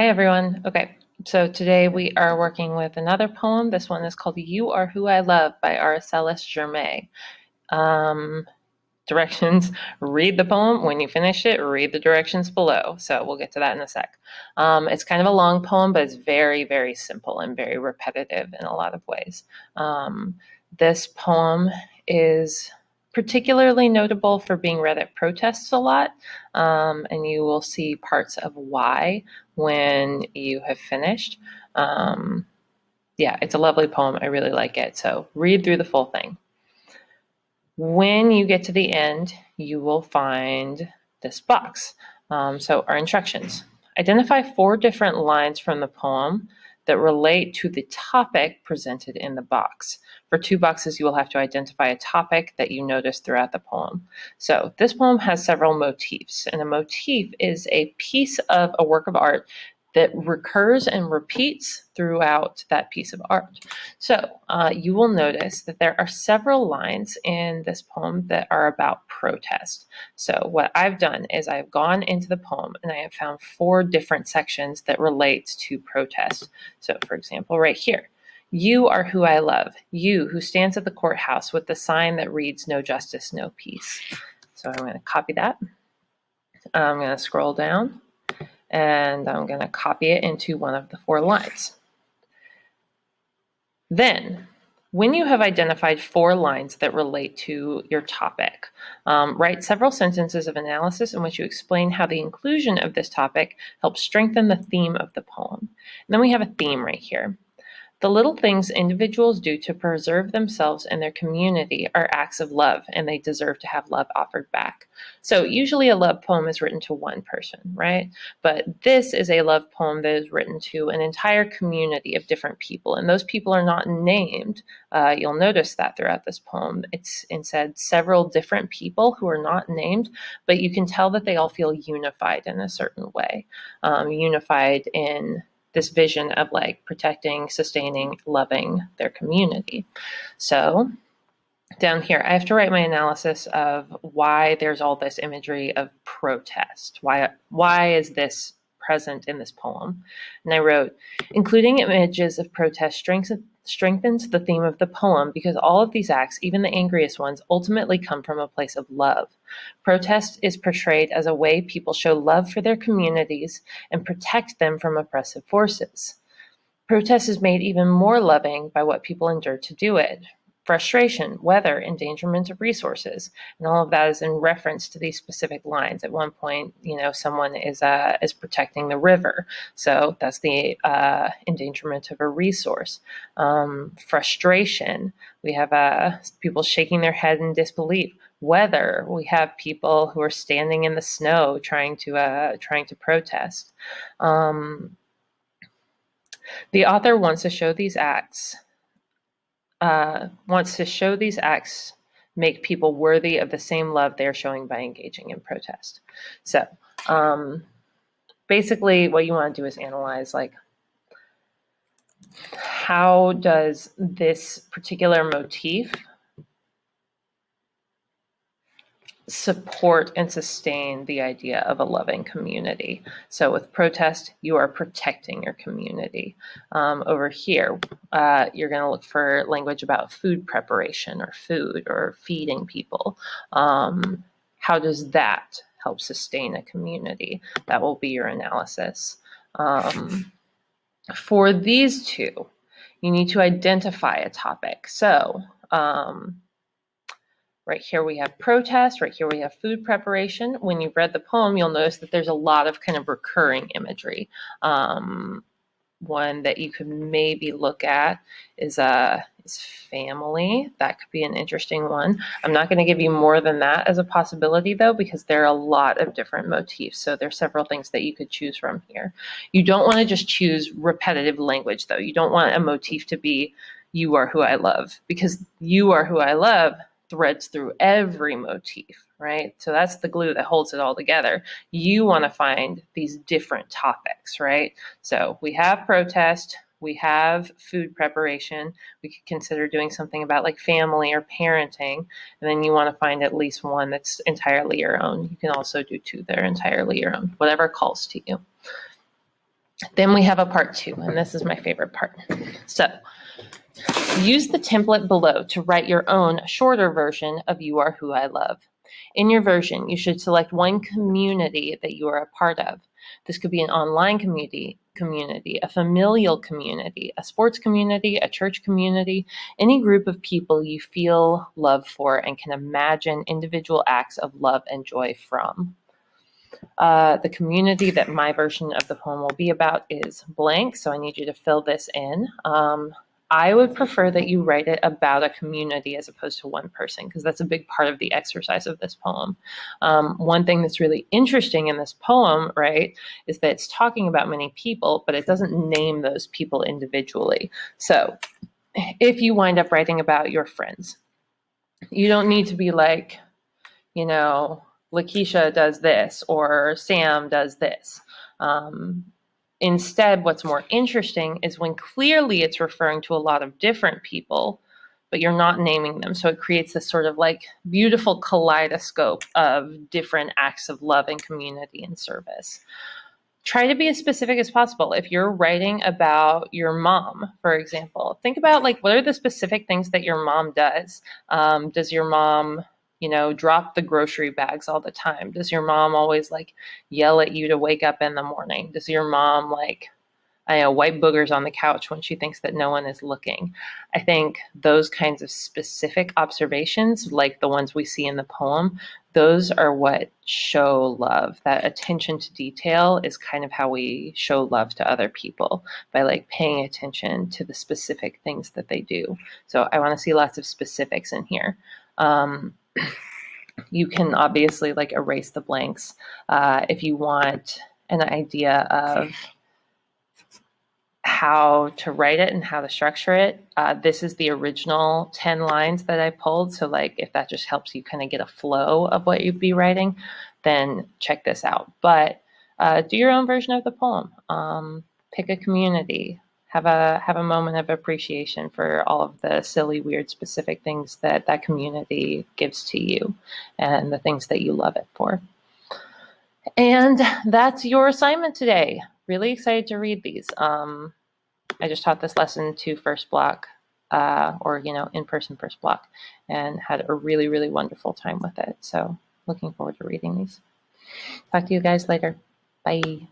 Hi, everyone. Okay, so today we are working with another poem. This one is called You Are Who I Love by Araceli Germay. Directions, read the poem. When you finish it, read the directions below. So we'll get to that in a sec. It's kind of a long poem, but it's very, very simple and very repetitive in a lot of ways. This poem is particularly notable for being read at protests a lot, and you will see parts of why when you have finished. Yeah, it's a lovely poem. I really like it. So read through the full thing. When you get to the end, you will find this box. So our instructions. Identify 4 different lines from the poem that relate to the topic presented in the box. For 2 boxes, you will have to identify a topic that you notice throughout the poem. So this poem has several motifs, and a motif is a piece of a work of art that recurs and repeats throughout that piece of art. So you will notice that there are several lines in this poem that are about protest. So what I've done is I've gone into the poem and I have found 4 different sections that relate to protest. So for example, right here, you are who I love, you who stands at the courthouse with the sign that reads no justice, no peace. So I'm going to copy that. I'm going to scroll down and I'm going to copy it into one of the 4 lines. Then, when you have identified 4 lines that relate to your topic, write several sentences of analysis in which you explain how the inclusion of this topic helps strengthen the theme of the poem. And then we have a theme right here. The little things individuals do to preserve themselves and their community are acts of love, and they deserve to have love offered back. So usually a love poem is written to one person, right? But this is a love poem that is written to an entire community of different people, and those people are not named. You'll notice that throughout this poem. It's instead several different people who are not named, but you can tell that they all feel unified in a certain way, unified in this vision of like protecting, sustaining, loving their community. So down here, I have to write my analysis of why there's all this imagery of protest. Why is this present in this poem? And I wrote, including images of protest strengthens the theme of the poem because all of these acts, even the angriest ones, ultimately come from a place of love. Protest is portrayed as a way people show love for their communities and protect them from oppressive forces. Protest is made even more loving by what people endure to do it. Frustration, weather, endangerment of resources, and all of that is in reference to these specific lines. At one point, someone is protecting the river, so that's the endangerment of a resource. Frustration, we have people shaking their head in disbelief. Weather, we have people who are standing in the snow trying to protest. The author wants to show these acts make people worthy of the same love they're showing by engaging in protest. So basically what you want to do is analyze like how does this particular motif support and sustain the idea of a loving community. So with protest, you are protecting your community. Over here, you're going to look for language about food preparation or food or feeding people. How does that help sustain a community? That will be your analysis. For these 2, you need to identify a topic. So right here we have protest, right here we have food preparation. When you've read the poem, you'll notice that there's a lot of kind of recurring imagery. One that you could maybe look at is family. That could be an interesting one. I'm not going to give you more than that as a possibility though, because there are a lot of different motifs. So there's several things that you could choose from here. You don't want to just choose repetitive language though. You don't want a motif to be you are who I love, because you are who I love threads through every motif, right? So that's the glue that holds it all together. You want to find these different topics, right? So we have protest, we have food preparation. We could consider doing something about like family or parenting. And then you want to find at least one that's entirely your own. You can also do 2 that are entirely your own, whatever calls to you. Then we have a part 2, and this is my favorite part. So use the template below to write your own shorter version of You Are Who I Love. In your version, you should select one community that you are a part of. This could be an online community, a familial community, a sports community, a church community, any group of people you feel love for and can imagine individual acts of love and joy from. The community that my version of the poem will be about is blank, so I need you to fill this in. I would prefer that you write it about a community as opposed to one person, because that's a big part of the exercise of this poem. One thing that's really interesting in this poem, right, is that it's talking about many people, but it doesn't name those people individually. So if you wind up writing about your friends, you don't need to be like, you know, Lakeisha does this or Sam does this. Instead, what's more interesting is when clearly it's referring to a lot of different people, but you're not naming them. So it creates this sort of like beautiful kaleidoscope of different acts of love and community and service. Try to be as specific as possible. If you're writing about your mom, for example, think about like, what are the specific things that your mom does? Does your mom, drop the grocery bags all the time? Does your mom always like yell at you to wake up in the morning? Does your mom like, wipe boogers on the couch when she thinks that no one is looking? I think those kinds of specific observations, like the ones we see in the poem, those are what show love. That attention to detail is kind of how we show love to other people, by like paying attention to the specific things that they do. So I want to see lots of specifics in here. You can obviously like erase the blanks if you want an idea of how to write it and how to structure it. This is the original 10 lines that I pulled. So like, if that just helps you kind of get a flow of what you'd be writing, then check this out. But do your own version of the poem. Pick a community. Have a moment of appreciation for all of the silly, weird, specific things that that community gives to you and the things that you love it for. And that's your assignment today. Really excited to read these. I just taught this lesson to first block, or in-person first block, and had a really, really wonderful time with it. So looking forward to reading these. Talk to you guys later. Bye.